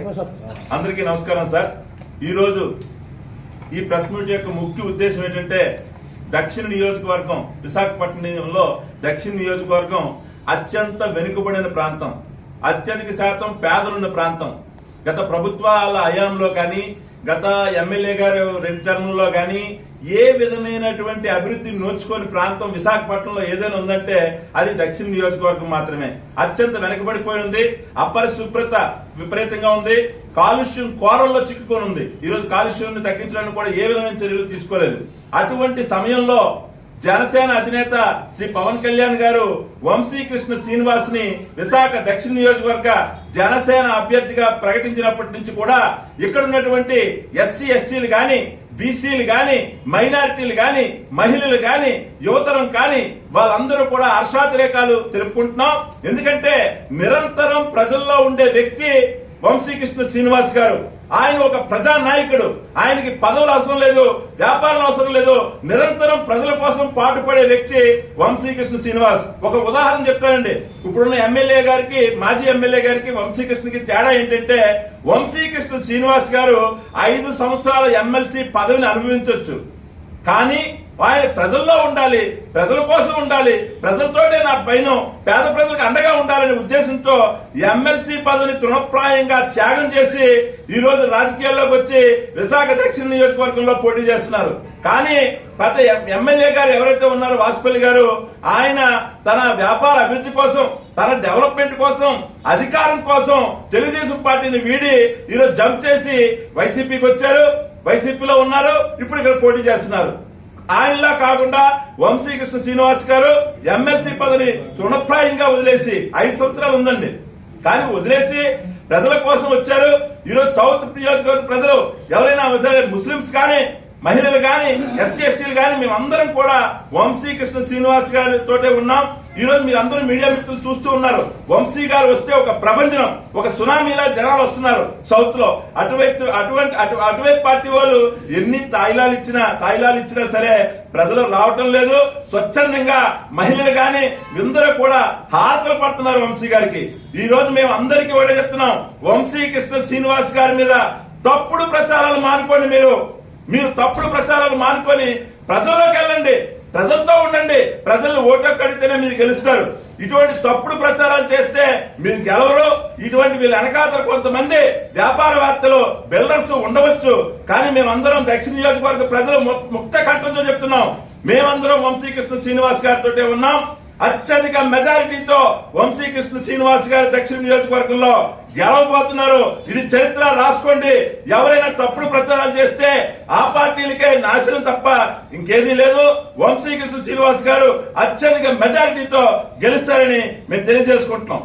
అందరికీ నమస్కారం సార్. ఈరోజు ఈ ప్రెస్ మీట్ యొక్క ముఖ్య ఉద్దేశం ఏంటంటే దక్షిణ నియోజకవర్గం విశాఖపట్నంలో దక్షిణ నియోజకవర్గం అత్యంత వెనుకబడిన ప్రాంతం, అత్యధిక శాతం పేదలున్న ప్రాంతం. గత ప్రభుత్వాల హయాంలో కానీ గత ఎమ్మెల్యే గారు 2 టర్ముల్లో కానీ ఏ విధమైనటువంటి అభివృద్ధి నోచుకోని ప్రాంతం విశాఖపట్నంలో ఏదైనా ఉందంటే అది దక్షిణ నియోజకవర్గం మాత్రమే. అత్యంత వెనకబడిపోయి ఉంది, అపరిశుభ్రత విపరీతంగా ఉంది, కాలుష్యం కోరల్లో చిక్కుకొని ఉంది. ఈరోజు కాలుష్యాన్ని తగ్గించడానికి కూడా ఏ విధమైన చర్యలు తీసుకోలేదు. అటువంటి సమయంలో జనసేన అధినేత శ్రీ పవన్ కళ్యాణ్ గారు వంశీకృష్ణ శ్రీనివాస్ ని విశాఖ దక్షిణ నియోజకవర్గ జనసేన అభ్యర్థిగా ప్రకటించినప్పటి నుంచి కూడా ఇక్కడ ఉన్నటువంటి ఎస్సీ ఎస్టీలు గాని, బీసీలు గాని, మైనారిటీలు గాని, మహిళలు గాని, యువతరం కానీ వాళ్ళందరూ కూడా హర్షాతిరేకాలు తెలుపుకుంటున్నాం. ఎందుకంటే నిరంతరం ప్రజల్లో ఉండే వ్యక్తి వంశీకృష్ణ శ్రీనివాస్ గారు. ఆయన ఒక ప్రజా నాయకుడు. ఆయనకి పదవులు అవసరం లేదు, వ్యాపారం అవసరం లేదు, నిరంతరం ప్రజల కోసం పాటుపడే వ్యక్తి వంశీకృష్ణ శ్రీనివాస్. ఒక ఉదాహరణ చెప్తానండి. ఇప్పుడున్న ఎమ్మెల్యే గారికి, మాజీ ఎమ్మెల్యే గారికి వంశీకృష్ణకి తేడా ఏంటంటే వంశీకృష్ణ శ్రీనివాస్ గారు 5 సంవత్సరాల ఎమ్మెల్సీ పదవిని అనుభవించవచ్చు, కానీ ఆయన ప్రజల్లో ఉండాలి, ప్రజల కోసం ఉండాలి, ప్రజలతోటే నా పైన పేద ప్రజలకు అండగా ఉండాలనే ఉద్దేశంతో ఎమ్మెల్సీ పదవిని తృణప్రాయంగా త్యాగం చేసి ఈ రోజు రాజకీయాల్లోకి వచ్చి విశాఖ దక్షిణ నియోజకవర్గంలో పోటీ చేస్తున్నారు. కానీ గత ఎమ్మెల్యే గారు ఎవరైతే ఉన్నారో వాసుపల్లి గారు, ఆయన తన వ్యాపార అభివృద్ధి కోసం, తన డెవలప్మెంట్ కోసం, అధికారం కోసం తెలుగుదేశం పార్టీని వీడి ఈరోజు జంప్ చేసి వైసీపీకి వచ్చారు, వైసీపీలో ఉన్నారు, ఇప్పుడు ఇక్కడ పోటీ చేస్తున్నారు. ఆయనలా కాకుండా వంశీకృష్ణ శ్రీనివాస్ గారు ఎమ్మెల్సీ పదవిని తృణప్రాయంగా వదిలేసి 5 సంవత్సరాలు ఉందండి, కానీ వదిలేసి ప్రజల కోసం వచ్చారు. ఈరోజు సౌత్ నియోజకవర్గ ప్రజలు ఎవరైనా సరే, ముస్లింస్ కానీ, మహిళలు కానీ, ఎస్సీ ఎస్టీలు కానీ మేమందరం కూడా వంశీకృష్ణ శ్రీనివాస్ గారి తోటే ఉన్నాం. ఈ రోజు మీరు అందరూ మీడియా మిత్రులు చూస్తూ ఉన్నారు. వంశీ గారు వస్తే ఒక ప్రపంచం, ఒక సునామీలా జనాలు వస్తున్నారు సౌత్ లో. అటువైపు పార్టీ వాళ్ళు ఎన్ని తాయిలాలు ఇచ్చినా సరే ప్రజలు రావటం లేదు. స్వచ్ఛందంగా మహిళలు గాని అందరూ కూడా హారతలు పడుతున్నారు వంశీ గారికి. ఈ రోజు మేము అందరికీ ఒకటే చెప్తున్నాం, వంశీకృష్ణ శ్రీనివాస్ గారి మీద తప్పుడు ప్రచారాలు మానుకోండి. మీరు తప్పుడు ప్రచారాలు మానుకొని ప్రజల్లోకి వెళ్ళండి, ప్రజలతో ఉండండి. ప్రజలు ఓటు కడితేనే మీరు గెలుస్తారు. ఇటువంటి తప్పుడు ప్రచారాలు చేస్తే మీరు గెలవరు. ఇటువంటి వీళ్ళ వెనకాతలు కొంతమంది వ్యాపారవేత్తలు, బిల్డర్స్ ఉండవచ్చు, కానీ మేమందరం దక్షిణ నియోజకవర్గ ప్రజలు ముక్త కంఠంతో చెప్తున్నాం, మేమందరం వంశీకృష్ణ శ్రీనివాస్ గారితో ఉన్నాం. అత్యధిక మెజారిటీతో వంశీకృష్ణ శ్రీనివాస్ గారు దక్షిణ నియోజకవర్గంలో గెలవబోతున్నారు. ఇది చరిత్ర రాసుకోండి. ఎవరైనా తప్పుడు ప్రచారాలు చేస్తే ఆ పార్టీలకే నాశనం తప్ప ఇంకేదీ లేదు. వంశీకృష్ణ శ్రీనివాస్ గారు అత్యధిక మెజారిటీతో గెలుస్తారని మేము తెలియజేసుకుంటున్నాం.